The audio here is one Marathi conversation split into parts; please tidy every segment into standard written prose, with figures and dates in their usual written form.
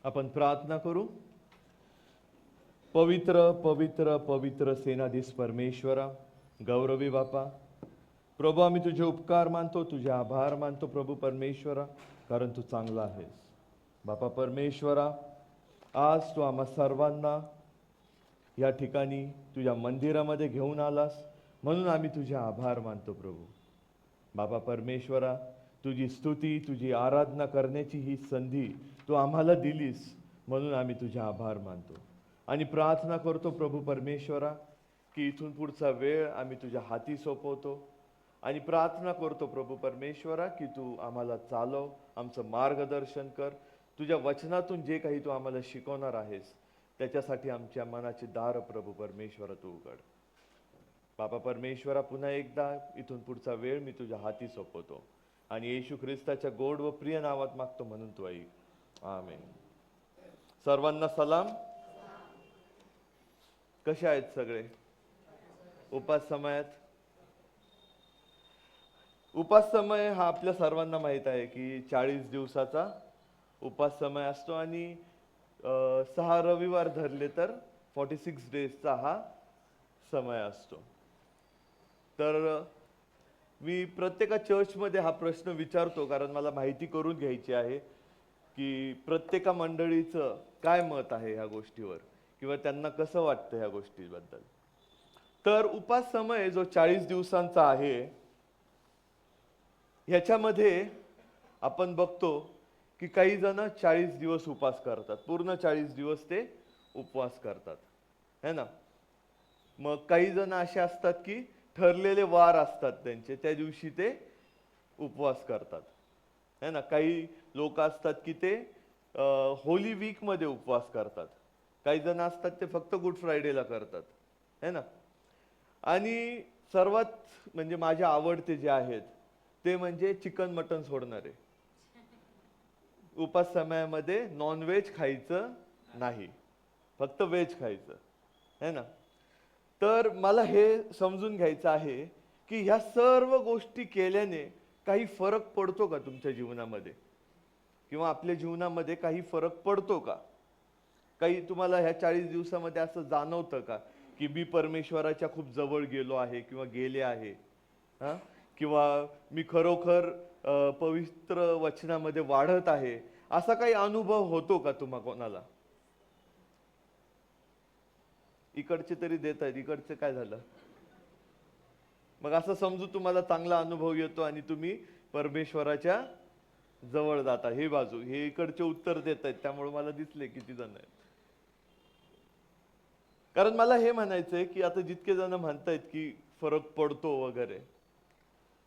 आपण प्रार्थना करू. पवित्र पवित्र पवित्र सेनाधीश परमेश्वरा, गौरवी बापा, प्रभू आम्ही तुझे उपकार मानतो, तुझे आभार मानतो प्रभू परमेश्वरा, कारण तू चांगला आहेस. बापा परमेश्वरा, आज तू आम्हा सर्वांना या ठिकाणी तुझ्या मंदिरामध्ये घेऊन आलास, म्हणून आम्ही तुझे आभार मानतो प्रभू. बाबा परमेश्वरा, तुझी स्तुती तुझी आराधना करण्याची ही संधी तू आम्हाला दिलीस, म्हणून आम्ही तुझे आभार मानतो आणि प्रार्थना करतो प्रभू परमेश्वरा की इथून पुढचा वेळ आम्ही तुझ्या हाती सोपवतो आणि प्रार्थना करतो प्रभू परमेश्वरा की तू आम्हाला चालव, आमचं मार्गदर्शन कर. तुझ्या वचनातून जे काही तू आम्हाला शिकवणार आहेस त्याच्यासाठी आमच्या मनाची दार प्रभू परमेश्वरा तू उघड. बाबा परमेश्वरा, पुन्हा एकदा इथून पुढचा वेळ मी तुझ्या हाती सोपवतो आणि येशू ख्रिस्ताच्या गोड व प्रिय नावात मागतो, म्हणून तू ऐक. आमेन. सर्वांना सलाम. कसे आहेत सगळे? उपास समयात, उपास समय हा आपल्या सर्वांना माहित आहे की 40 दिवसाचा उपास समय असतो आणि 6 रविवार धरले तर 46 डेजचा हा समय असतो. तर मी प्रत्येक चर्चमध्ये हा प्रश्न विचारतो, कारण मला माहिती करून घ्यायची आहे की प्रत्येक मंडळीचं काय मत आहे ह्या गोष्टीवर किंवा त्यांना कसं वाटतं ह्या गोष्टीबद्दल. तर उपास समय जो 40 दिवसांचा आहे, ह्याच्यामध्ये आपण बघतो की काही जण 40 दिवस उपवास करतात, पूर्ण 40 दिवस ते उपवास करतात, है ना. मग काही जण असे असतात की ठरलेले वार असतात त्यांचे, त्या दिवशी ते उपवास करतात, है ना. काही लोक असतात की ते होली वीक मध्ये उपवास करतात. काही जण असतात ते फक्त गुड फ्रायडेला करतात, है ना. आणि सर्वात म्हणजे माझे आवडते जे आहेत ते म्हणजे चिकन मटन सोडणारे. उपास समयामध्ये नॉनव्हेज खायचं नाही, फक्त व्हेज खायचं, है ना. तर मला हे समजून घ्यायचं आहे की ह्या सर्व गोष्टी केल्याने काही फरक पडतो का तुमच्या जीवनामध्ये किंवा आपल्या जीवनामध्ये काही फरक पडतो का? काही तुम्हाला ह्या 40 दिवसामध्ये असं जाणवतं का की मी परमेश्वराच्या खूप जवळ गेलो आहे किंवा गेले आहे, हा, किंवा मी खरोखर पवित्र वचनामध्ये वाढत आहे, असा काही अनुभव होतो का तुम्हा कोणाला? इकडचे तरी देत आहेत, इकडचे काय झालं? मग असं समजू तुम्हाला चांगला अनुभव येतो आणि तुम्ही परमेश्वराच्या जवळ जाता. हे बाजू, हे इकडचे उत्तर देत आहेत, त्यामुळे मला दिसले किती जण आहेत. कारण मला हे म्हणायचंय की आता जितके जण म्हणतायत की फरक पडतो वगैरे,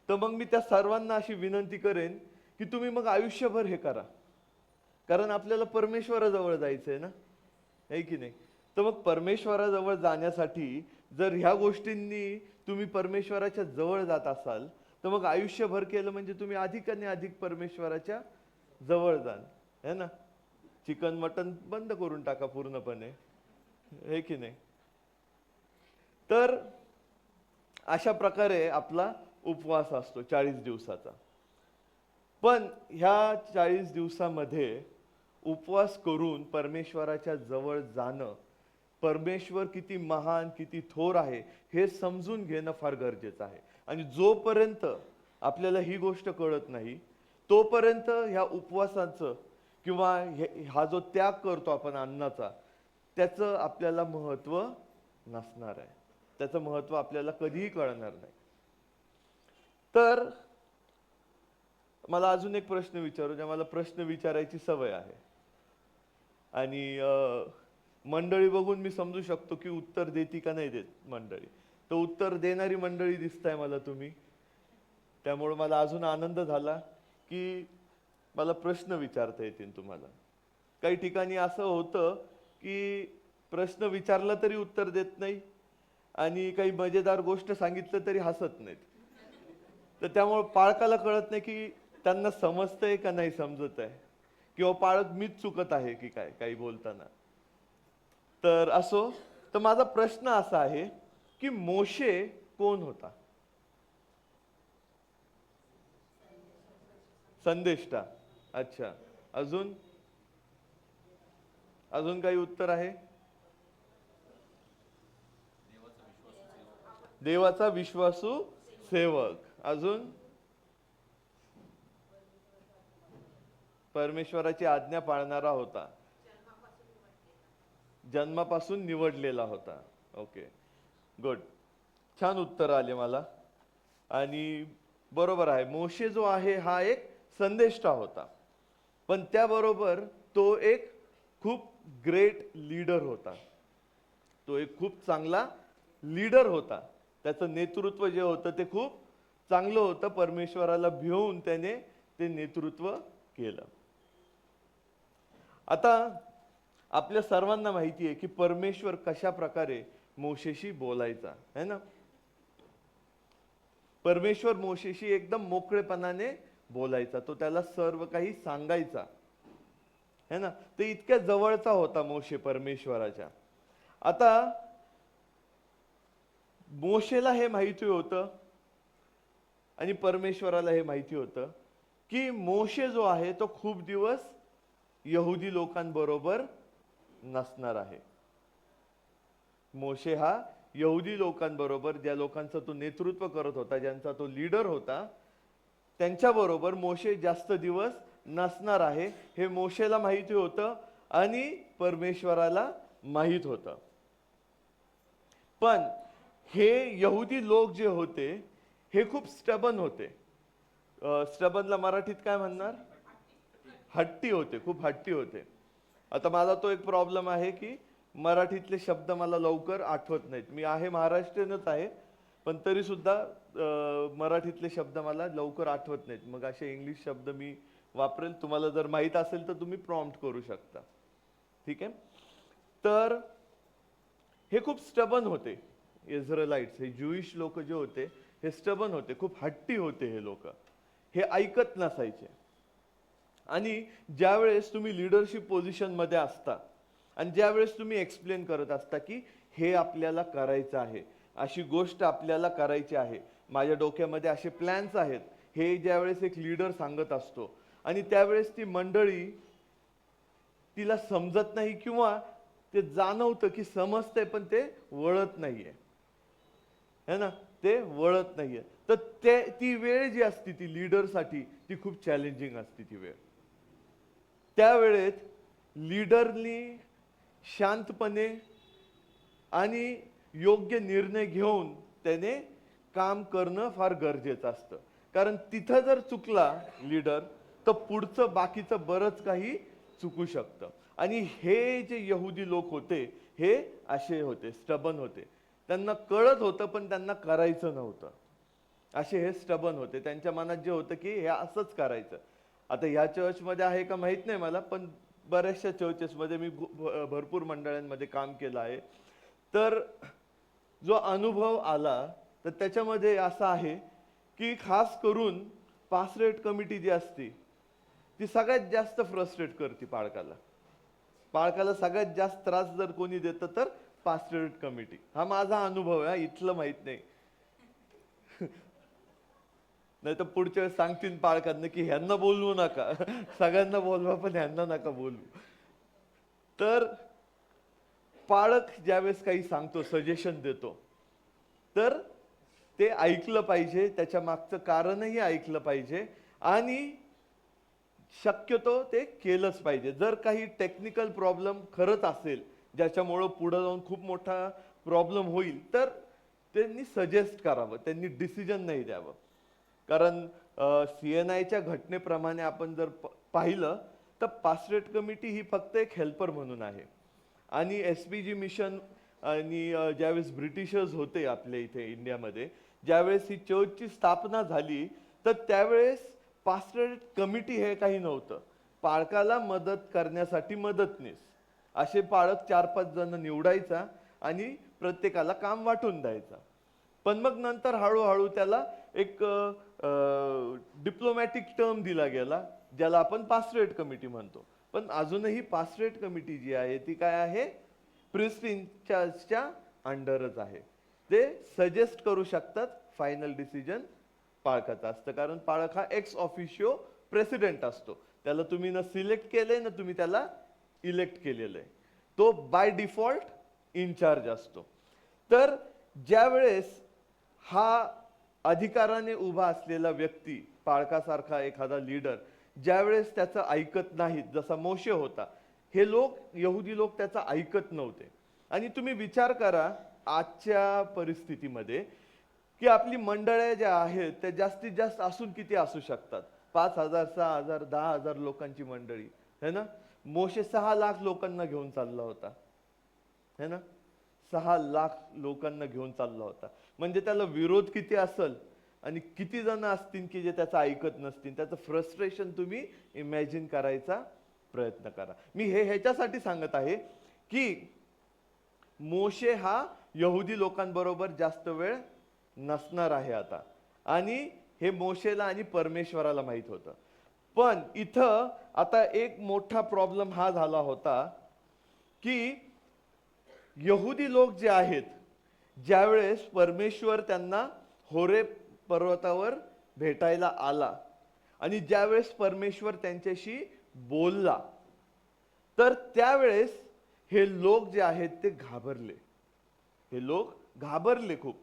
तर मग मी त्या सर्वांना अशी विनंती करेन की तुम्ही मग आयुष्यभर हे करा, कारण आपल्याला परमेश्वराजवळ जायचंय ना, आहे की नाही. तर मग परमेश्वराजवळ जाण्यासाठी जर ह्या गोष्टींनी तुम्ही परमेश्वराच्या जवळ जात असाल तर मग आयुष्यभर केलं म्हणजे तुम्ही अधिक आणि अधिक परमेश्वराच्या जवळ जाल, है ना. चिकन मटन बंद करून टाका पूर्णपणे, है की नाही. तर अशा प्रकारे आपला उपवास असतो 40 दिवसाचा. पण ह्या 40 दिवसामध्ये उपवास करून परमेश्वराच्या जवळ जाणं, परमेश्वर किती महान किती थोर आहे हे समजून घेणं फार गरजेचं आहे. आणि जोपर्यंत आपल्याला ही गोष्ट कळत नाही तोपर्यंत ह्या उपवासाचं किंवा हा जो त्याग करतो आपण अन्नाचा, त्याचं आपल्याला महत्त्व नसणार आहे, त्याचं महत्त्व आपल्याला कधीही कळणार नाही. तर मला अजून एक प्रश्न विचारू द्या. मला प्रश्न विचारायची सवय आहे आणि मंडळी बघून मी समजू शकतो की उत्तर देती का नाही देत मंडळी. तर उत्तर देणारी मंडळी दिसताय मला तुम्ही, त्यामुळे मला अजून आनंद झाला की मला प्रश्न विचारता येतील तुम्हाला. काही ठिकाणी असं होतं की प्रश्न विचारला तरी उत्तर देत नाही आणि काही मजेदार गोष्ट सांगितलं तरी हसत नाहीत. तर त्यामुळे पाळकाला कळत नाही की त्यांना समजतंय का नाही समजत आहे, किंवा पाळक मीच चुकत आहे की काय काही बोलताना. तर असो, तर माझा प्रश्न असा आहे की मोशे कोण होता? संदेष्टा. अच्छा, अजून? अजून काही उत्तर आहे? देवाचा विश्वासू सेवक. अजून? परमेश्वराची आज्ञा पाळणारा होता. जन्मापासून निवडलेला होता. Okay, good. छान उत्तर आले मला. आणि बरोबर आहे, मोशे जो आहे हा एक संदेष्टा होता, पण त्याबरोबर तो एक खूप ग्रेट लीडर होता. तो एक खूप चांगला लीडर होता. त्याचं नेतृत्व जे होतं ते खूप चांगलं होतं. परमेश्वराला भिवून त्याने ते नेतृत्व केलं. आता आपल्या सर्वांना माहिती आहे की परमेश्वर कशा प्रकारे मोशेशी बोलायचा है ना. परमेश्वर मोशेशी एकदम मोकळेपणाने बोलायचा. तो त्याला सर्व काही सांगायचा है ना. ते इतक्या जवळचा होता मोशे परमेश्वराच्या. आता मोशेला हे माहिती होतं आणि परमेश्वराला हे माहिती होतं की मोशे जो आहे तो खूप दिवस यहुदी लोकांबरोबर नसणार आहे. मोशे हा यहुदी लोकांबरोबर, ज्या लोकांचं तो नेतृत्व करत होता, ज्यांचा तो लीडर होता, त्यांच्याबरोबर मोशे जास्त दिवस नसणार आहे. हे मोशेला माहिती होतं आणि परमेश्वराला माहित होतं. पण हे यहुदी लोक जे होते हे खूप स्टबन होते. स्टबनला मराठीत काय म्हणणार? हट्टी होते, खूप हट्टी होते. आता माझा तो एक प्रॉब्लेम आहे की मराठीतले शब्द मला लवकर आठवत नाहीत. मी आहे महाराष्ट्रीयनच आहे, पण तरी सुद्धा मराठीतले शब्द मला लवकर आठवत नाहीत. मग असे इंग्लिश शब्द मी वापरेल. तुम्हाला जर माहित असेल तर तुम्ही प्रॉम्प्ट करू शकता. ठीक आहे. तर हे खूप स्टबन होते इस्रायलाइट्स. हे ज्यूइश लोक जे होते हे स्टबन होते, खूप हट्टी होते. हे लोक हे ऐकत नसायचे. आणि ज्यावेळेस तुम्ही लिडरशिप पोझिशन मध्ये असता आणि ज्यावेळेस तुम्ही एक्सप्लेन करत असता की हे आपल्याला करायचं आहे, अशी गोष्ट आपल्याला करायची आहे, माझ्या डोक्यामध्ये असे प्लॅन्स आहेत, हे ज्यावेळेस एक लीडर सांगत असतो आणि त्यावेळेस ती मंडळी तिला समजत नाही किंवा ते जाणवतं की समजतंय पण ते वळत नाहीये है ना, ते वळत नाहीये. तर ती वेळ जी असते ती लीडरसाठी ती खूप चॅलेंजिंग असते ती वेळ. त्यावेळेत लीडरनी शांतपणे आणि योग्य निर्णय घेऊन त्याने काम करणं फार गरजेचं असतं. कारण तिथं जर चुकला लीडर तर पुढचं बाकीचं बरंच काही चुकू शकतं. आणि हे जे यहुदी लोक होते हे असे होते, स्टबन होते. त्यांना कळत होतं पण त्यांना करायचं नव्हतं. असे हे स्टबन होते. त्यांच्या मनात जे होतं की हे असंच करायचं. आता ह्या चर्चमध्ये आहे का माहित नाही मला, पण बऱ्याचशा चर्चेसमध्ये मी भरपूर मंडळांमध्ये काम केलं आहे. तर जो अनुभव आला तर त्याच्यामध्ये असा आहे की खास करून पासरेट कमिटी जी असते ती सगळ्यात जास्त फ्रस्ट्रेट करते पाळकाला. पाळकाला सगळ्यात जास्त त्रास जर कोणी देतं तर पासरेट कमिटी. हा माझा अनुभव आहे, इथलं माहित नाही. नाही तर पुढच्या वेळेस सांगतील पाळकांना की ह्यांना बोलवू नका, सगळ्यांना बोलवा पण ह्यांना नका बोलवू. तर पाळक ज्यावेळेस काही सांगतो, सजेशन देतो, तर ते ऐकलं पाहिजे, त्याच्या मागचं कारणही ऐकलं पाहिजे आणि शक्यतो ते केलंच पाहिजे. जर काही टेक्निकल प्रॉब्लेम खरंच असेल ज्याच्यामुळं पुढे जाऊन खूप मोठा प्रॉब्लेम होईल तर त्यांनी सजेस्ट करावं, त्यांनी डिसिजन नाही द्यावं. कारण CNIच्या घटनेप्रमाणे आपण जर पाहिलं तर पासरेट कमिटी ही फक्त एक हेल्पर म्हणून आहे. आणि SPG मिशन आणि ज्यावेळेस ब्रिटिशर्स होते आपल्या इथे इंडियामध्ये, ज्यावेळेस ही चर्चची स्थापना झाली तर त्यावेळेस पासरेट कमिटी हे काही नव्हतं. पाळकाला मदत करण्यासाठी मदतनीस असे पाळक 4-5 जण निवडायचा आणि प्रत्येकाला काम वाटून द्यायचा. पण मग नंतर हळूहळू त्याला एक डिप्लोमॅटिक टर्म दिला गेला ज्याला आपण पासरेट कमिटी म्हणतो. पण अजूनही पासरेट कमिटी जी आहे ती काय आहे? प्रिन्स इन चार्जच्या अंडरच आहे. ते सजेस्ट करू शकतात, फायनल डिसिजन पाळकाचा असतं. कारण पाळक हा एक्स ऑफिशियो प्रेसिडेंट असतो. त्याला तुम्ही ना सिलेक्ट केलंय ना तुम्ही त्याला इलेक्ट केलेलं आहे. तो बाय डिफॉल्ट इन्चार्ज असतो. तर ज्यावेळेस हा अधिकाराने उभा असलेला व्यक्ती, पाळकासारखा एखादा लीडर, ज्यावेळेस त्याचं ऐकत नाहीत, जसा मोशे होता, हे लोक, यहुदी लोक त्याचं ऐकत नव्हते. आणि तुम्ही विचार करा आजच्या परिस्थितीमध्ये की आपली मंडळ्या ज्या आहेत त्या जास्तीत जास्त असून किती असू शकतात? 5,000, 6,000, 10,000 लोकांची मंडळी है ना. मोशे 6 लाख लोकांना घेऊन चालला होता है ना. 6 लाख लोकांना घेऊन चालला होता. म्हणजे त्याला विरोध किती असेल आणि किती जण असतील की जे त्याचं ऐकत नसतील. त्याचं फ्रस्ट्रेशन तुम्ही इमॅजिन करायचा प्रयत्न करा. मी हे ह्याच्यासाठी सांगत आहे की मोशे हा यहुदी लोकांबरोबर जास्त वेळ नसणार आहे आता, आणि हे मोशेला आणि परमेश्वराला माहित होतं. पण इथं आता एक मोठा प्रॉब्लेम हा झाला होता की यहुदी लोक जे आहेत, ज्यावेळेस परमेश्वर त्यांना होरे पर्वतावर भेटायला आला आणि ज्यावेळेस परमेश्वर त्यांच्याशी बोलला, तर त्यावेळेस हे लोक जे आहेत ते घाबरले. हे लोक घाबरले खूप.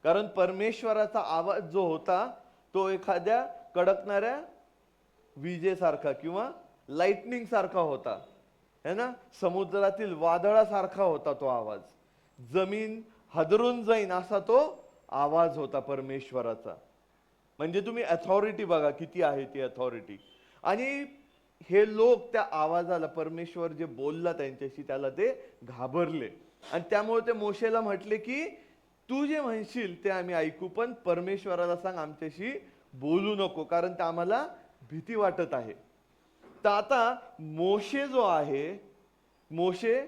कारण परमेश्वराचा आवाज जो होता तो एखाद्या कडकणाऱ्या विजेसारखा किंवा लाइटनिंग सारखा होता है ना. समुद्रातील वादळासारखा होता तो आवाज. जमीन हादरून जाईन असा तो आवाज होता परमेश्वराचा. म्हणजे तुम्ही अथॉरिटी बघा किती आहे ती अथॉरिटी. आणि हे लोक त्या आवाजाला, परमेश्वर जे बोलला त्यांच्याशी, त्याला ते घाबरले. आणि त्यामुळे ते मोशेला म्हटले की तू जे म्हणशील ते आम्ही ऐकू, पण परमेश्वराला सांग आमच्याशी बोलू नको, कारण ते आम्हाला भीती वाटत आहे. तर आता मोशे जो आहे, मोशे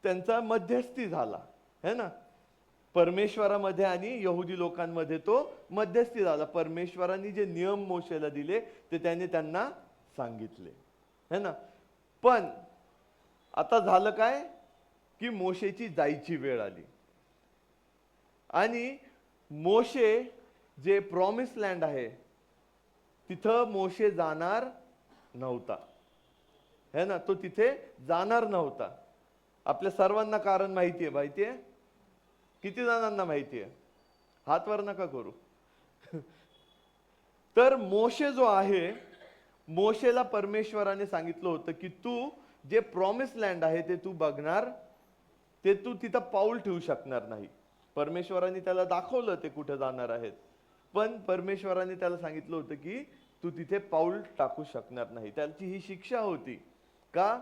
त्यांचा मध्यस्थी झाला है ना. परमेश्वरामध्ये आणि यहुदी लोकांमध्ये तो मध्यस्थी झाला. परमेश्वरांनी जे नियम मोशेला दिले ते त्याने त्यांना सांगितले है ना. पण आता झालं काय की मोशेची जायची वेळ आली आणि मोशे जे प्रॉमिस लँड आहे तिथं मोशे जाणार नव्हता है ना. तो तिथे जाणार नव्हता. आपल्या सर्वांना कारण माहितीये. किती जणांना माहितीये? हात वर नका करू. तर मोशे जो आहे, मोशेला परमेश्वराने सांगितलं होतं की तू जे प्रॉमिस लँड आहे ते तू बघणार, ते तू तिथं पाऊल ठेवू शकणार नाही. परमेश्वराने त्याला दाखवलं ते कुठे जाणार आहेत, पण परमेश्वराने त्याला सांगितलं होतं की तू तिथे पाऊल टाकू शकणार नाही. त्याची ही शिक्षा होती. का?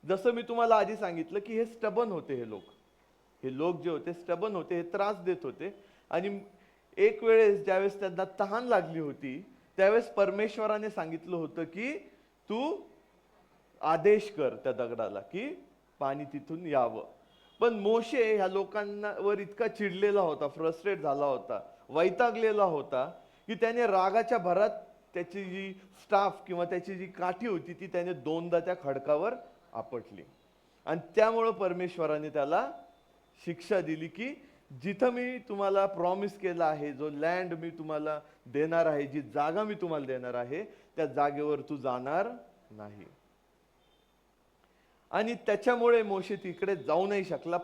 जसं मी तुम्हाला आधी सांगितलं की हे स्टबन होते. हे लोक जे होते स्टबन होते, हे त्रास देत होते. आणि एक वेळेस ज्यावेळेस त्यांना तहान लागली होती त्यावेळेस परमेश्वराने सांगितलं होतं की तू आदेश कर त्या दगडाला की पाणी तिथून यावं. पण मोशे ह्या लोकांवर इतका चिडलेला होता, फ्रस्ट्रेट झाला होता, वैतागलेला होता की त्याने रागाच्या भरात त्याची जी स्टाफ किंवा त्याची जी काठी होती ती त्याने दोनदा त्या खडकावर आपटली. आणि त्यामुळं परमेश्वराने त्याला शिक्षा दिली की जिथं मी तुम्हाला प्रॉमिस केला आहे, जो लँड मी तुम्हाला देणार आहे, जी जागा मी तुम्हाला देणार आहे, त्या जागेवर तू जाणार नाही. आणि त्याच्यामुळे मोशे तिकडे जाऊ नाही शकला.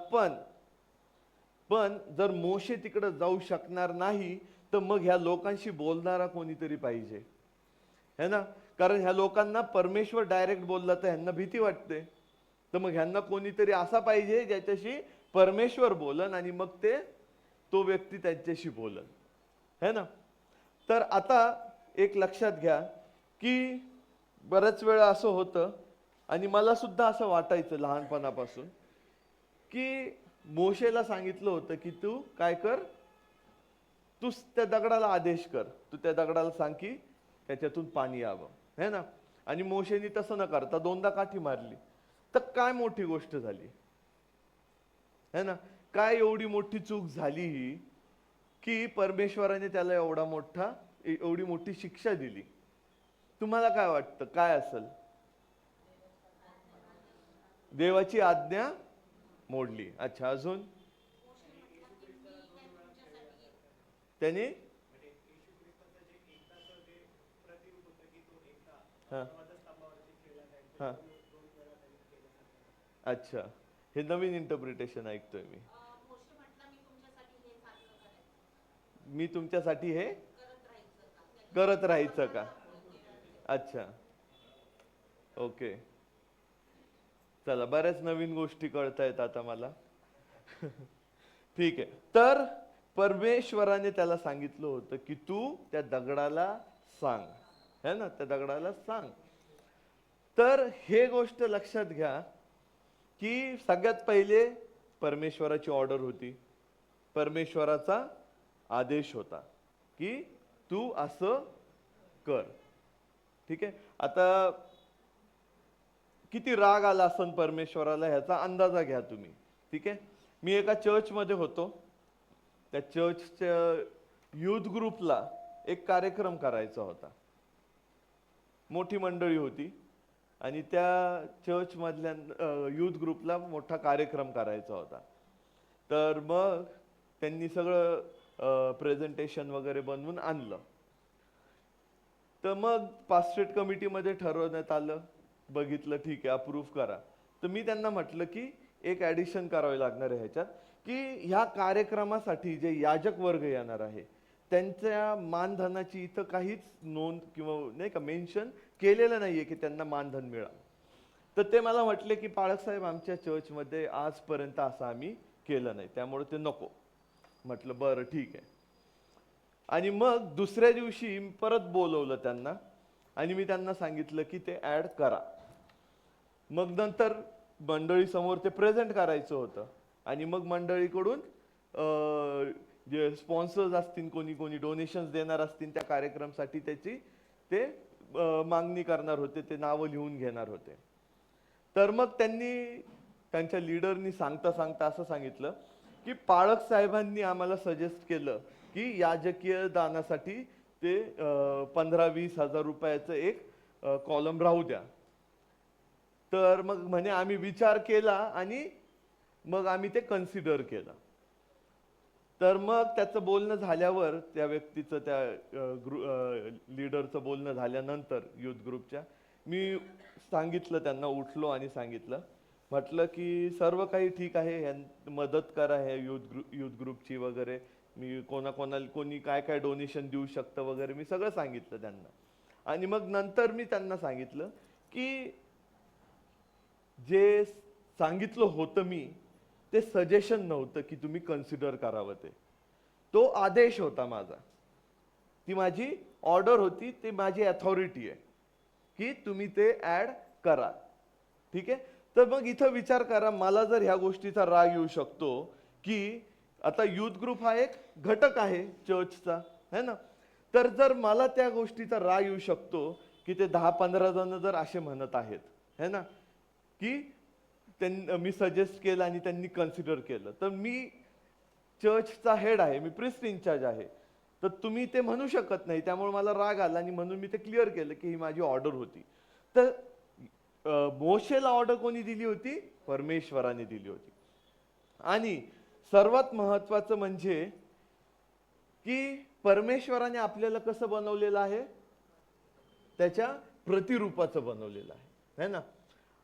पण जर मोशे तिकडे जाऊ शकणार नाही तर मग ह्या लोकांशी बोलणारा कोणीतरी पाहिजे है ना. कारण ह्या लोकांना परमेश्वर डायरेक्ट बोलला तर ह्यांना भीती वाटते. तर मग ह्यांना कोणीतरी असा पाहिजे ज्याच्याशी परमेश्वर बोलन आणि मग तो व्यक्ती त्यांच्याशी बोलन है ना. तर आता एक लक्षात घ्या की बऱ्याच वेळा असं होतं, आणि मला सुद्धा असं वाटायचं लहानपणापासून, की मोशेला सांगितलं होतं की तू काय कर, तू त्या दगडाला आदेश कर, तू त्या दगडाला सांग की त्याच्यातून पाणी यावं है ना. आणि मोशेनी तसं न करता दोनदा काठी मारली. तर काय मोठी गोष्ट झाली है ना. काय एवढी मोठी चूक झाली ही की परमेश्वराने त्याला एवढी मोठी शिक्षा दिली. तुम्हाला काय वाटतं काय असेल? देवाची आज्ञा मोडली. अच्छा, अजून त्याने हा हा अच्छा, हे नवीन इंटरप्रिटेशन ऐकतोय मी. मी तुमच्यासाठी हे करत राहायचं का? अच्छा, ओके. चला, बऱ्याच नवीन गोष्टी कळतायत आता मला. ठीक आहे. तर परमेश्वराने त्याला सांगितलं होतं की तू त्या दगडाला सांग, है ना, त्या दगडाला सांग. तर हे गोष्ट लक्षात घ्या की सगळ्यात पहिले परमेश्वराची ऑर्डर होती, परमेश्वराचा आदेश होता की तू असं कर. ठीक आहे. आता किती राग आला असन परमेश्वराला ह्याचा अंदाजा घ्या तुम्ही. ठीक आहे. मी एका चर्चमध्ये होतो. त्या चर्चच्या युथ ग्रुपला एक कार्यक्रम करायचा होता. मोठी मंडळी होती आणि त्या चर्च मधल्या युथ ग्रुपला मोठा कार्यक्रम करायचा होता. तर मग त्यांनी सगळं प्रेझेंटेशन वगैरे बनवून आणलं. तर मग पास्टेट कमिटीमध्ये ठरवण्यात आलं, बघितलं, ठीक आहे, अप्रूव्ह करा. तर मी त्यांना म्हटलं की एक ॲडिशन करावी लागणार आहे ह्याच्यात, की ह्या कार्यक्रमासाठी जे याजक वर्ग येणार आहे त्यांच्या मानधनाची इथं काहीच नोंद किंवा नाही का मेन्शन केलेलं नाहीये की त्यांना मानधन मिळा. तर ते मला म्हटले की पाळक साहेब, आमच्या चर्चमध्ये आजपर्यंत असं आम्ही केलं नाही, त्यामुळे ते नको. म्हटलं बरं ठीक आहे. आणि मग दुसऱ्या दिवशी परत बोलवलं त्यांना आणि मी त्यांना सांगितलं की ते ऍड करा. मग नंतर मंडळी समोर ते प्रेझेंट करायचं होतं आणि मग मंडळीकडून जे स्पॉन्सर्स असतील, कोणी कोणी डोनेशन्स देणार असतील त्या कार्यक्रमासाठी त्याची ते मागणी करणार होते, ते नावं लिहून घेणार होते. तर मग त्यांनी त्यांच्या लीडरनी सांगता सांगता असं सांगितलं की पाळक साहेबांनी आम्हाला सजेस्ट केलं की याजकीय दानासाठी ते 15-20 हजार रुपयाचं एक कॉलम राहू द्या. तर मग म्हणे आम्ही विचार केला आणि मग आम्ही ते कन्सिडर केलं. तर मग त्याचं बोलणं झाल्यावर, त्या व्यक्तीचं, त्या लीडरचं बोलणं झाल्यानंतर युथ ग्रुपच्या, मी सांगितलं त्यांना, उठलो आणि सांगितलं, म्हटलं की सर्व काही ठीक आहे, मदत करा ह्या युथ ग्रुपची वगैरे, मी कोणाकोणाला कोणी काय काय डोनेशन देऊ शकतं वगैरे मी सगळं सांगितलं त्यांना. आणि मग नंतर मी त्यांना सांगितलं की जे सांगितलं होतं मी ते सजेशन नव्हतं की तुम्ही कन्सिडर करावं, तो आदेश होता माझा, ती माझी ऑर्डर होती, ती माझी अथॉरिटी आहे की तुम्ही ते ऍड करा. ठीक आहे. तर मग इथं विचार करा, मला जर ह्या गोष्टीचा राग येऊ शकतो की आता युथ ग्रुप हा एक घटक आहे चर्चचा, है ना, तर जर मला त्या गोष्टीचा राग येऊ शकतो की ते 10-15 जण जर असे म्हणत आहेत, है ना, की मी सजेस्ट केलं आणि त्यांनी कन्सिडर केलं, तर मी चर्चचा हेड आहे, मी प्रिस्ट इन्चार्ज आहे, तर तुम्ही ते म्हणू शकत नाही. त्यामुळे मला राग आला आणि म्हणून मी ते क्लिअर केलं की ही माझी ऑर्डर होती. तर मोशेला ऑर्डर कोणी दिली होती? परमेश्वराने दिली होती. आणि सर्वात महत्वाचं म्हणजे की परमेश्वराने आपल्याला कसं बनवलेलं आहे? त्याच्या प्रतिरूपाचं बनवलेलं आहे, है ना.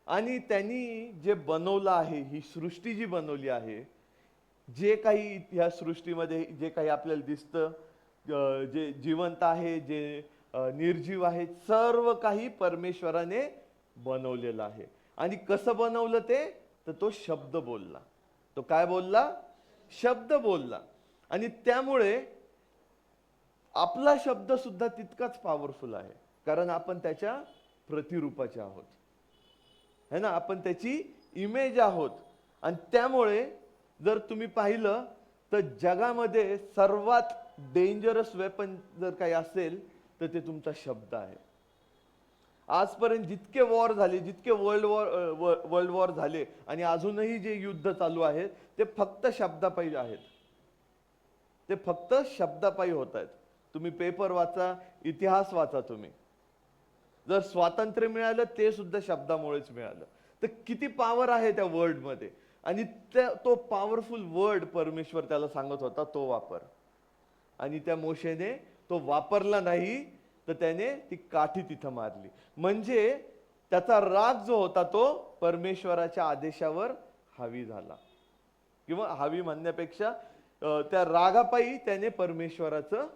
आणि त्यांनी जे बनवलं आहे, ही सृष्टी जी बनवली आहे, जे काही ह्या सृष्टीमध्ये जे काही आपल्याला दिसतं, जे जिवंत आहे, जे निर्जीव आहे, सर्व काही परमेश्वराने बनवलेलं आहे. आणि कसं बनवलं ते? तर तो शब्द बोलला. तो काय बोलला? शब्द बोलला. आणि त्यामुळे आपला शब्द सुद्धा तितकाच पॉवरफुल आहे, कारण आपण त्याच्या प्रतिरूपाचे आहोत, है ना, आपण त्याची इमेज आहोत. आणि त्यामुळे जर तुम्ही पाहिलं तर जगामध्ये सर्वात डेंजरस वेपन जर काही असेल तर ते तुमचा शब्द आहे. आजपर्यंत जितके वॉर झाले, जितके वर्ल्ड वॉर झाले आणि अजूनही जे युद्ध चालू आहेत ते फक्त शब्दापायी आहेत, ते फक्त शब्दापायी होत आहेत. तुम्ही पेपर वाचा, इतिहास वाचा, तुम्ही जर स्वातंत्र्य मिळालं ते सुद्धा शब्दामुळेच मिळालं. तर किती पॉवर आहे त्या वर्ड मध्ये. आणि तो पॉवरफुल वर्ड परमेश्वर त्याला सांगत होता तो वापर, आणि त्या मोशेने तो वापरला नाही तर त्याने ती काठी तिथं मारली. म्हणजे त्याचा राग जो होता तो परमेश्वराच्या आदेशावर हावी झाला, किंवा हावी म्हणण्यापेक्षा त्या रागापायी त्याने परमेश्वराचं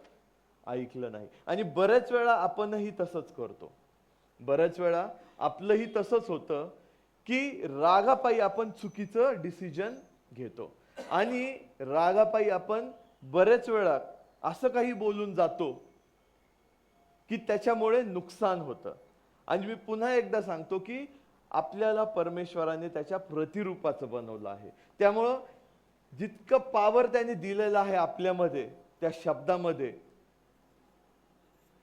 ऐकलं नाही. आणि बऱ्याच वेळा आपणही तसंच करतो. बऱ्याच वेळा आपलंही तसंच होतं की रागापायी आपण चुकीचं डिसिजन घेतो आणि रागापायी आपण बरेच वेळा असं काही बोलून जातो की त्याच्यामुळे नुकसान होतं. आणि मी पुन्हा एकदा सांगतो की आपल्याला परमेश्वराने त्याच्या प्रतिरूपाचं बनवलं आहे. त्यामुळं जितकं पॉवर त्याने दिलेलं आहे आपल्यामध्ये, त्या शब्दामध्ये,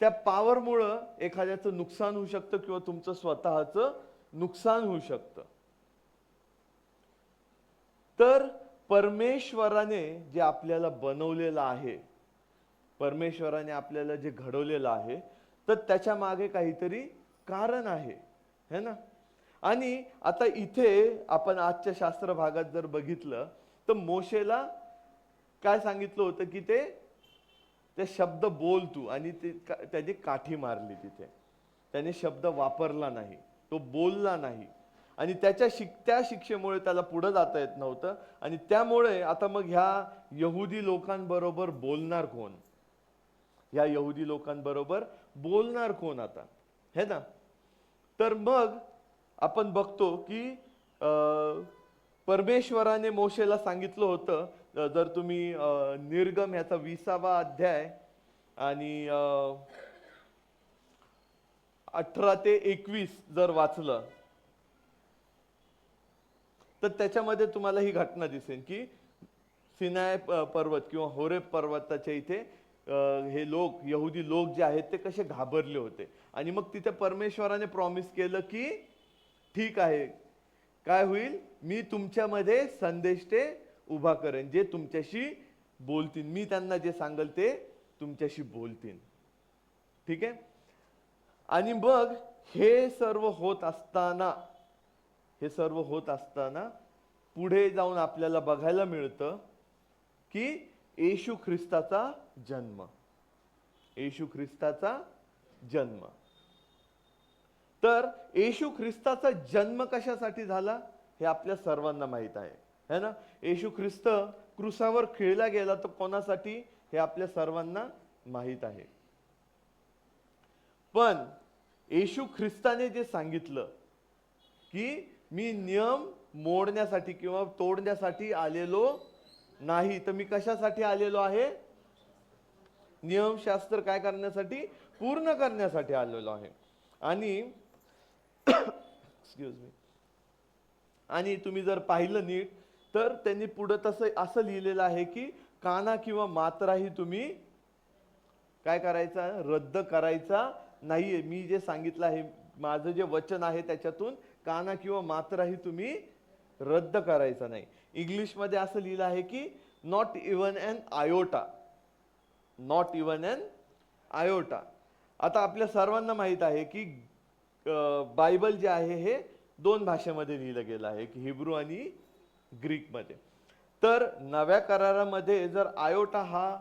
त्या पॉवरमुळं एखाद्याचं नुकसान होऊ शकतं किंवा तुमचं स्वतःचं नुकसान होऊ शकतं. तर परमेश्वराने जे आपल्याला बनवलेलं आहे, परमेश्वराने आपल्याला जे घडवलेलं आहे, तर त्याच्या मागे काहीतरी कारण आहे, है ना. आणि आता इथे आपण आजच्या शास्त्र भागात जर बघितलं तर मोशेला काय सांगितलं होतं की ते शब्द बोल तू, आणि त्याची काठी मारली तिथे. त्याने शब्द वापरला नाही, तो बोलला नाही, आणि त्या शिक्षेमुळे त्याला पुढे जाता येत नव्हतं. आणि त्यामुळे आता मग ह्या यहुदी लोकांबरोबर बोलणार कोण? ह्या यहुदी लोकांबरोबर बोलणार कोण आता, है ना. तर मग आपण बघतो की परमेश्वराने मोशेला सांगितलं होतं, जर तुम्ही निर्गम ह्याचा 20वा अध्याय आणि 18 ते 21 जर वाचलं तर त्याच्यामध्ये तुम्हाला ही घटना दिसेल की सिनाय पर्वत किंवा होरेब पर्वताच्या इथे हे लोक, यहुदी लोक जे आहेत ते कसे घाबरले होते. आणि मग तिथे परमेश्वराने प्रॉमिस केलं की ठीक आहे, काय होईल, मी तुमच्यामध्ये संदेष्टे उभा करेन जे तुमच्याशी बोलतील, मी त्यांना जे सांगेल ते तुमच्याशी बोलतील. ठीक आहे. आणि मग हे सर्व होत असताना पुढे जाऊन आपल्याला बघायला मिळतं की येशू ख्रिस्ताचा जन्म. तर येशू ख्रिस्ताचा जन्म कशासाठी झाला हे आपल्या सर्वांना माहित आहे, है ना. येशू ख्रिस्त क्रूसावर खिळला गेला तर कोणासाठी हे आपल्या सर्वांना माहित आहे. पण येशू ख्रिस्ताने जे सांगितलं की मी नियम मोडण्यासाठी किंवा तोडण्यासाठी आलेलो नाही, तर मी कशासाठी आलेलो आहे? नियमशास्त्र काय करण्यासाठी? पूर्ण करण्यासाठी आलेलो आहे. आणि एक्सक्यूज मी, आणि तुम्ही जर पाहिलं नीट तर त्यांनी पुढे असं लिहिलेलं आहे की काना किंवा मात्राही तुम्ही काय करायचा? रद्द करायचा नाहीये. मी जे सांगितलं आहे, माझं जे वचन आहे त्याच्यातून काना किंवा मात्राही तुम्ही रद्द करायचा नाही. इंग्लिश मध्ये असं लिहिलं आहे की नॉट इवन अन आयोटा. आता आपल्या सर्वांना माहित आहे की बायबल जे आहे हे 2 भाषेमध्ये लिहिलं गेलं आहे, की हिब्रू आणि ग्रीक मध्ये. तर नव्या करारामध्ये जर आयोटा हा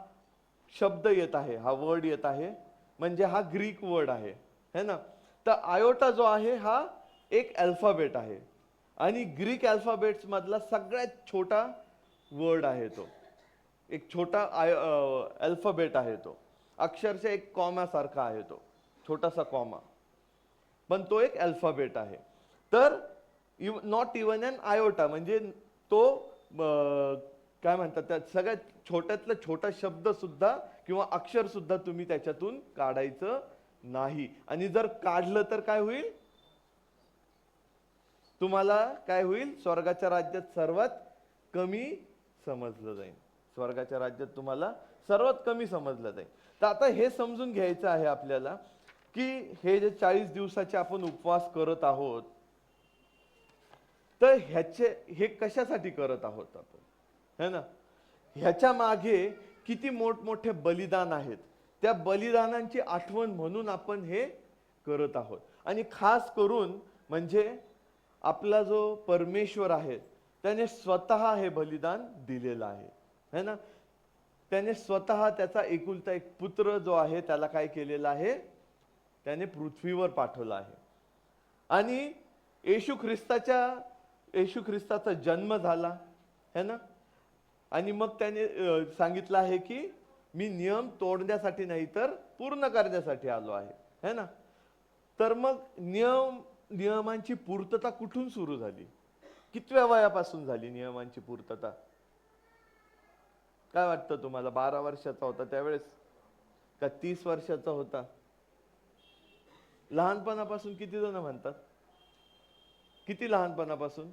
शब्द येत आहे, हा वर्ड येत आहे, म्हणजे हा ग्रीक वर्ड आहे, है ना. तर आयोटा जो आहे हा एक अल्फाबेट आहे आणि ग्रीक अल्फाबेट्स मधला सगळ्यात छोटा वर्ड आहे तो, एक छोटा अल्फाबेट आहे तो, अक्षरशः एक कॉमा सारखा आहे तो, छोटासा कॉमा, पण तो एक अल्फाबेट आहे. तर नॉट इवन अन आयोटा म्हणजे तो काय म्हणतात, त्या सगळ्यात छोट्यातला छोटा शब्द सुद्धा किंवा अक्षर सुद्धा तुम्ही त्याच्यातून काढायचं नाही. आणि जर काढलं तर काय होईल? तुम्हाला काय होईल? स्वर्गाच्या राज्यात सर्वात कमी समजलं जाईल. स्वर्गाच्या राज्यात तुम्हाला सर्वात कमी समजलं जाईल. तर आता हे समजून घ्यायचं आहे आपल्याला की हे जे 40 दिवसाचे आपण उपवास करत आहोत, तर हे कशासाठी करत आहोत आपण, है ना. ह्याच्या मागे किती मोठमोठे बलिदान आहेत, त्या बलिदानांची आठवण म्हणून आपण हे करत आहोत. आणि खास करून म्हणजे आपला जो परमेश्वर आहे त्याने स्वतः हे बलिदान दिलेलं आहे, है ना. त्याने स्वतः त्याचा एकुलता एक पुत्र जो आहे त्याला काय केलेलं आहे? त्याने पृथ्वीवर पाठवलं आहे. आणि येशू ख्रिस्ताच्या येशू ख्रिस्ताचा जन्म झाला है ना, आणि मग त्याने सांगितलं आहे की मी नियम तोडण्यासाठी नाही तर पूर्ण करण्यासाठी आलो आहे, है ना. तर मग नियमांची पूर्तता कुठून सुरू झाली? कितव्या वयापासून झाली नियमांची पूर्तता? काय वाटतं तुम्हाला? 12 वर्षाचा होता त्यावेळेस का 30 वर्षाचा होता? लहानपणापासून किती जण म्हणतात? किती लहानपणापासून?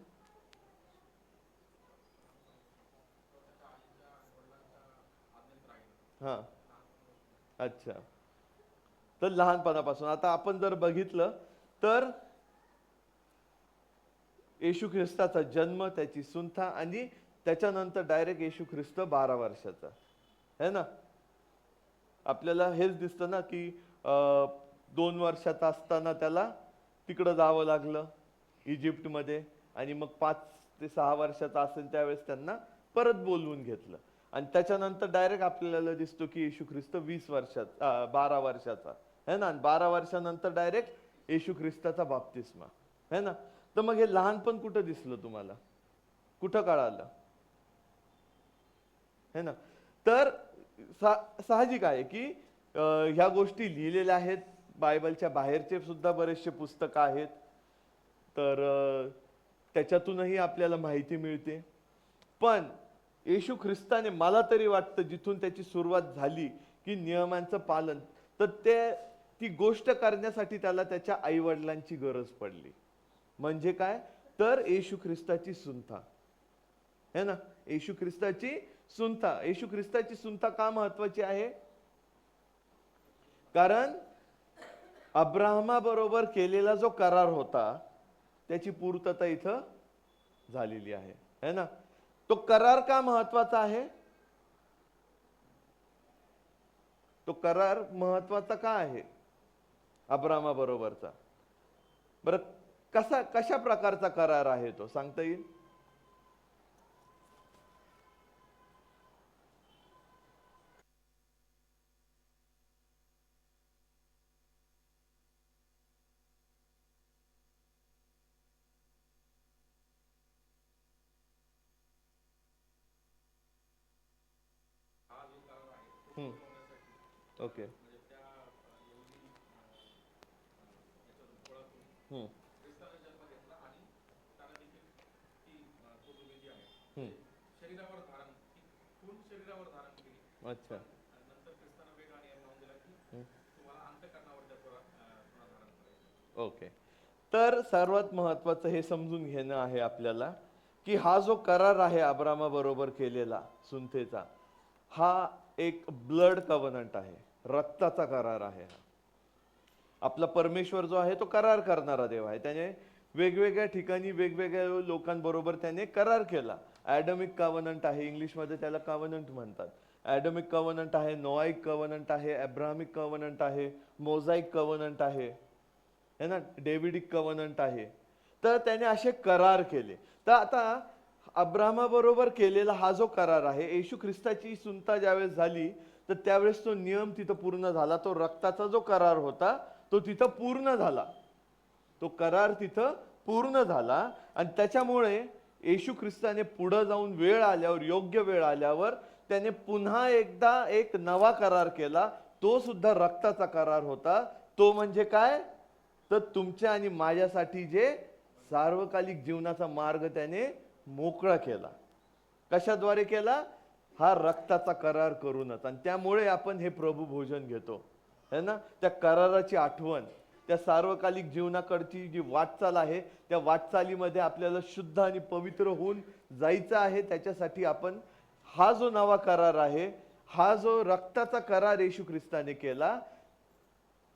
हा, अच्छा. तर लहानपणापासून आता आपण जर बघितलं तर येशू ख्रिस्ताचा जन्म, त्याची सुंथा आणि त्याच्यानंतर डायरेक्ट येशू ख्रिस्त 12 वर्षाचा, है ना. आपल्याला हेच दिसतं ना की 2 वर्षाचा असताना त्याला तिकडं जावं लागलं इजिप्तमध्ये, आणि मग 5 ते 6 वर्षाचा असेल त्यावेळेस त्यांना परत बोलवून घेतलं, आणि त्याच्यानंतर डायरेक्ट आपल्याला दिसतो की येशू ख्रिस्त 12 वर्षाचा, है ना. 12 वर्षानंतर डायरेक्ट येशू ख्रिस्ताचा बाप्तिस्मा, है ना. तर मग हे लहानपण कुठं दिसलं तुम्हाला? कुठं कळालं? है ना. तर साहजिक आहे की ह्या गोष्टी लिहिलेल्या आहेत. बायबलच्या बाहेरचे सुद्धा बरेचसे पुस्तक आहेत, तर त्याच्यातूनही आपल्याला माहिती मिळते. पण येशू ख्रिस्ताने, मला तरी वाटतं, जिथून त्याची सुरुवात झाली की नियमांचं पालन, तर ती गोष्ट करण्यासाठी त्याला त्याच्या आई वडिलांची गरज पडली. म्हणजे काय? तर येशू ख्रिस्ताची सुंथा, है ना. येशू ख्रिस्ताची सुंथा. येशू ख्रिस्ताची सुंथा का महत्वाची आहे? कारण अब्राहमाबरोबर केलेला जो करार होता त्याची पूर्तता इथं झालेली आहे, है ना. तो करार का महत्वाचा आहे? तो करार महत्वाचा का आहे अब्राहमाबरोबरचा? बरं, कशा प्रकारचा करार आहे तो, सांगता येईल? ओके. अच्छा. ओके. तर सर्वात महत्वाचं हे समजून घेणं आहे आपल्याला की हा जो करार आहे अब्राहमाबरोबर केलेला सुंथेचा, हा एक ब्लड कव्हनंट आहे, रक्ताचा करार आहे. हा आपला परमेश्वर जो आहे तो करार करणारा देव आहे. त्याने वेगवेगळ्या ठिकाणी वेगवेगळ्या लोकांबरोबर त्याने करार केला. ॲडमिक कव्हनंट आहे, इंग्लिशमध्ये त्याला कव्हनंट म्हणतात. ॲडमिक कव्हनंट आहे, नोआइक कव्हनंट आहे, अब्राहमिक कव्हनंट आहे, मोझाईक कव्हनंट आहे, है ना, डेव्हिडिक कव्हनंट आहे. तर त्याने असे करार केले. तर आता अब्राहमाबरोबर केलेला हा जो करार आहे, येशू ख्रिस्ताची सुंता ज्यावेळेस झाली तर त्यावेळेस तो नियम तिथं पूर्ण झाला. तो रक्ताचा जो करार होता तो तिथं पूर्ण झाला. तो करार तिथं पूर्ण झाला, आणि त्याच्यामुळे येशू ख्रिस्ताने पुढे जाऊन वेळ आल्यावर, योग्य वेळ आल्यावर त्याने पुन्हा एकदा एक नवा करार केला. तो सुद्धा रक्ताचा करार होता. तो म्हणजे काय? तर तुमच्या आणि माझ्यासाठी जे सार्वकालिक जीवनाचा मार्ग त्याने मोकळा केला. कशाद्वारे केला? हा रक्ताचा करार करूनच. आणि त्यामुळे आपण हे प्रभू भोजन घेतो, है ना. त्या कराराची आठवण, त्या सार्वकालिक जीवनाकडची जी वाटचाल आहे, त्या वाटचालीमध्ये आपल्याला शुद्ध आणि पवित्र होऊन जायचं आहे. त्याच्यासाठी आपण हा जो नवा करार आहे, हा जो रक्ताचा करार येशू ख्रिस्ताने केला,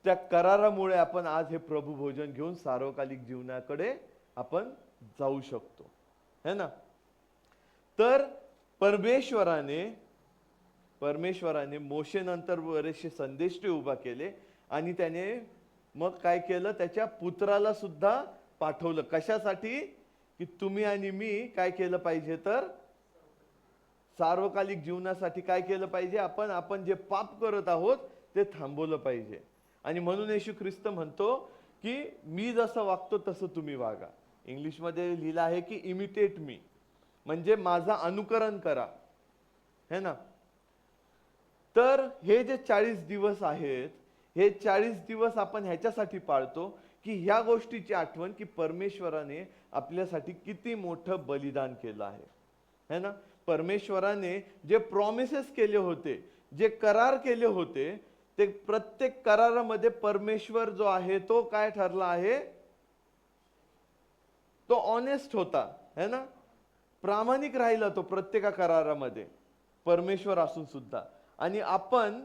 त्या करारामुळे आपण आज हे प्रभू भोजन घेऊन सार्वकालिक जीवनाकडे आपण जाऊ शकतो, है ना. तर परमेश्वराने मोशेनंतर बरेचसे संदेश ते उभा केले, आणि त्याने मग काय केलं? त्याच्या पुत्राला सुद्धा पाठवलं. कशासाठी? की तुम्ही आणि मी काय केलं पाहिजे? तर सार्वकालिक जीवनासाठी काय केलं पाहिजे? आपण जे पाप करत आहोत ते थांबवलं पाहिजे. आणि म्हणून येशू ख्रिस्त म्हणतो की मी जसं वागतो तसं तुम्ही वागा. इंग्लिशमध्ये लिहिलं आहे की इमिटेट मी, म्हणजे माझा अनुकरण करा, है ना. तर हे जे 40 दिवस आहेत, हे 40 दिवस आपण ह्याच्यासाठी पाळतो की ह्या गोष्टीची आठवण की परमेश्वराने आपल्यासाठी किती मोठं बलिदान केलं आहे, है ना. परमेश्वराने जे प्रॉमिसेस केले होते, जे करार केले होते, ते प्रत्येक करारामध्ये परमेश्वर जो आहे तो काय ठरला आहे, तो ऑनेस्ट होता, है ना. प्रामाणिक राहिला तो प्रत्येका करारामध्ये, परमेश्वर असून सुद्धा. आणि आपण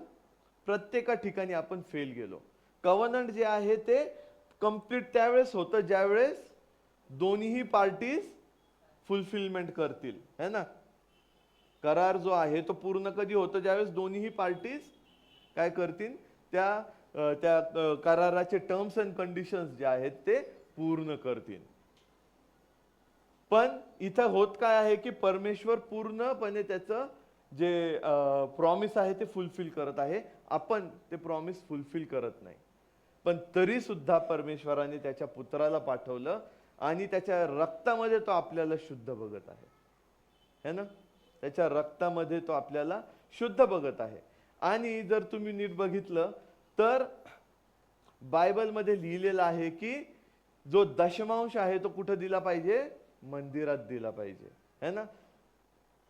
प्रत्येका ठिकाणी आपण फेल गेलो. कव्हनंट जे आहे ते कंप्लीट त्यावेळेस होतं ज्यावेळेस दोन्ही पार्टीज फुलफिलमेंट करतील, है ना. करार जो आहे तो पूर्ण कधी होतो, ज्यावेळेस दोन्ही पार्टीज काय करतील, त्या कराराचे टर्म्स अँड कंडिशन्स जे आहेत ते पूर्ण करतील. पण इथं होत काय आहे की परमेश्वर पूर्णपणे त्याचं जे प्रॉमिस आहे ते फुलफिल करत आहे, आपण ते प्रॉमिस फुलफिल करत नाही. पण तरी सुद्धा परमेश्वराने त्याच्या पुत्राला पाठवलं आणि त्याच्या रक्तामध्ये तो आपल्याला शुद्ध बघत आहे, है ना. त्याच्या रक्तामध्ये तो आपल्याला शुद्ध बघत आहे. आणि जर तुम्ही नीट बघितलं तर बायबलमध्ये लिहिलेलं आहे की जो दशमांश आहे तो कुठं दिला पाहिजे, मंदिरात दिला पाहिजे, है ना.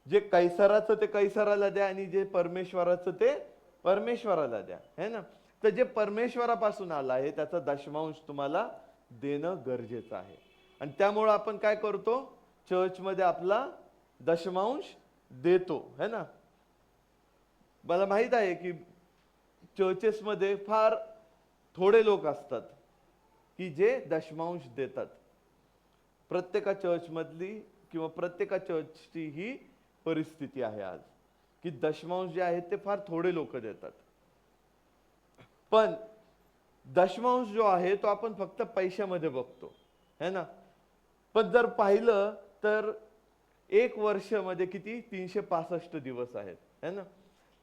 जे कैसराचं ते कैसराला द्या आणि जे परमेश्वराचं ते परमेश्वराला द्या, है ना. तर जे परमेश्वरापासून आलं आहे त्याचा दशमांश तुम्हाला देणं गरजेचं आहे. आणि त्यामुळे आपण काय करतो, चर्चमध्ये आपला दशमांश देतो, है ना. मला माहित आहे की चर्चेसमध्ये फार थोडे लोक असतात की जे दशमांश देतात. प्रत्येका चर्चमधली किंवा प्रत्येका चर्चची ही परिस्थिती आहे आज की दशमांश जे आहेत ते फार थोडे लोक देतात. पण दशमांश जो आहे तो आपण फक्त पैशामध्ये बघतो, है ना. पण जर पाहिलं तर एक वर्षामध्ये किती 365 दिवस आहेत, है ना.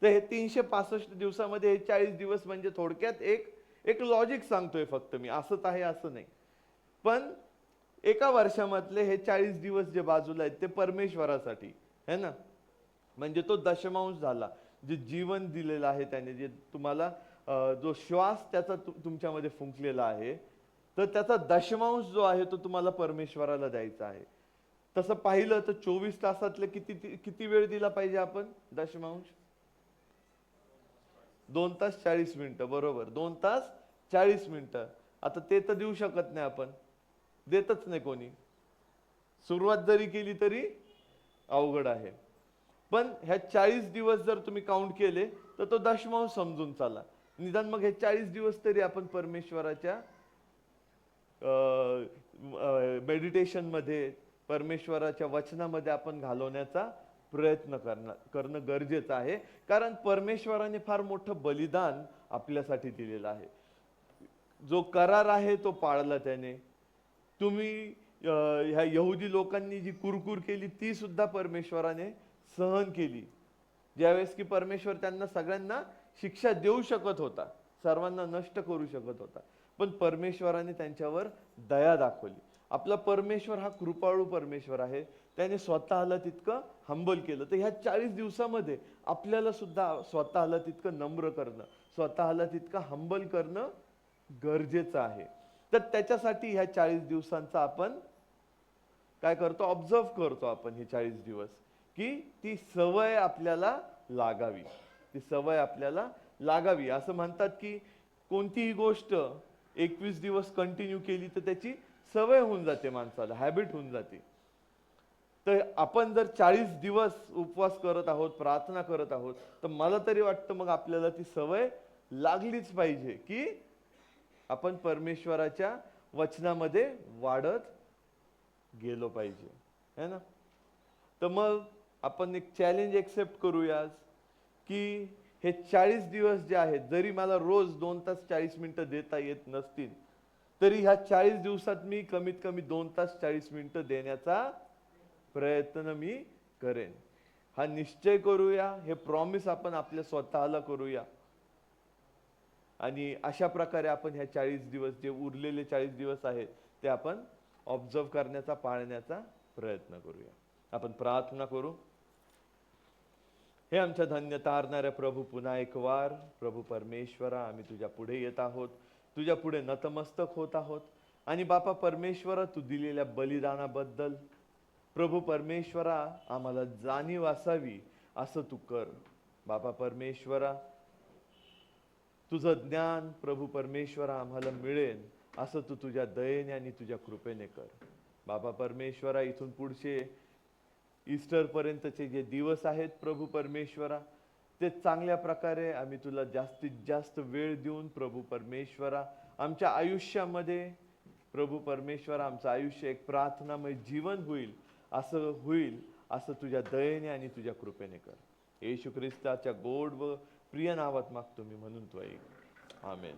तर हे 365 दिवसामध्ये हे 40 दिवस म्हणजे थोडक्यात एक लॉजिक सांगतोय फक्त मी, असंच आहे असं नाही. पण एका वर्षामधले हे 40 दिवस जे बाजूला आहेत ते परमेश्वरासाठी, है ना. म्हणजे तो दशमांश झाला, जे जीवन दिलेलं आहे त्याने, जे तुम्हाला जो श्वास त्याचा तुमच्यामध्ये फुंकलेला आहे, तर त्याचा दशमांश जो आहे तो तुम्हाला परमेश्वराला द्यायचा आहे. तसं पाहिलं तर 24 तासातले किती वेळ दिला पाहिजे आपण दशमांश, 2 तास 40 मिनिटं, बरोबर, 2 तास 40 मिनिटं. आता ते तर देऊ शकत नाही आपण, देतच नाही कोणी. सुरुवात जरी केली तरी अवघड आहे. पण ह्या 40 दिवस जर तुम्ही काउंट केले तर तो दशमांश समजून चाला. निदान मग हे 40 दिवस तरी आपण परमेश्वराच्या मेडिटेशन मध्ये, परमेश्वराच्या वचनामध्ये आपण घालवण्याचा प्रयत्न करणं गरजेचं आहे. कारण परमेश्वराने फार मोठं बलिदान आपल्यासाठी दिलेलं आहे. जो करार आहे तो पाळला त्याने. तुम्ही ह्या यहुदी लोकांनी जी कुरकुर केली ती सुद्धा परमेश्वराने सहन केली. ज्यावेळेस की परमेश्वर त्यांना सगळ्यांना शिक्षा देऊ शकत होता, सर्वांना नष्ट करू शकत होता, पण परमेश्वराने त्यांच्यावर दया दाखवली. आपला परमेश्वर हा कृपाळू परमेश्वर आहे. त्याने स्वतःला तितकं हंबल केलं. तर ह्या 40 दिवसामध्ये आपल्याला सुद्धा स्वतःला तितकं नम्र करणं, स्वतःला तितकं हंबल करणं गरजेचं आहे. तर त्याच्यासाठी ह्या 40 दिवसांचा आपण काय करतो, ऑब्झर्व करतो आपण हे 40 दिवस, की ती सवय आपल्याला लागावी, ती सवय आपल्याला लागावी. असं म्हणतात की कोणतीही गोष्ट 21 दिवस कंटिन्यू केली तर त्याची सवय होऊन जाते, माणसाला हॅबिट होऊन जाते. तर आपण जर 40 दिवस उपवास करत आहोत, प्रार्थना करत आहोत, तर मला तरी वाटतं मग आपल्याला ती सवय लागलीच पाहिजे की आपण परमेश्वराच्या वचनामध्ये वाढत गेलो पाहिजे, है ना. तर मग आपण एक चॅलेंज एक्सेप्ट करूया की हे 40 दिवस जे आहेत, जरी मला रोज 2 तास 40 मिनिटं देता येत नसतील तरी ह्या 40 दिवसात मी कमीत कमी 2 तास 40 मिनिटं देण्याचा प्रयत्न मी करेन. हा निश्चय करूया, हे प्रॉमिस आपण आपल्या स्वतःला करूया. आणि अशा प्रकारे आपण ह्या 40 दिवस, जे उरलेले 40 दिवस आहेत ते आपण ऑब्झर्व करण्याचा, पाळण्याचा प्रयत्न करूया. आपण प्रार्थना करू. हे आमच्या धन्य तारणाऱ्या प्रभू, पुन्हा एक वार प्रभू परमेश्वरा आम्ही तुझ्या पुढे येत आहोत, तुझ्या पुढे नतमस्तक होत आहोत. आणि बापा परमेश्वरा, तू दिलेल्या बलिदानाबद्दल प्रभू परमेश्वरा आम्हाला जाणीव असावी असं तू कर. बापा परमेश्वरा, तुझं ज्ञान प्रभू परमेश्वरा आम्हाला मिळेल असं तू तुझ्या दयेने आणि तुझ्या कृपेने कर. बाबा परमेश्वरा, इथून पुढचे ईस्टर पर्यंतचे जे दिवस आहेत प्रभू परमेश्वरा, ते चांगल्या प्रकारे आम्ही तुला जास्तीत जास्त वेळ देऊन प्रभू परमेश्वरा आमच्या आयुष्यामध्ये प्रभू परमेश्वरा आमचं आयुष्य एक प्रार्थनामय जीवन होईल असं तुझ्या दयेने आणि तुझ्या कृपेने कर. येशू ख्रिस्ताच्या गोड व प्रिय नावात मागतो मी, म्हणून तो ऐक. आमेन.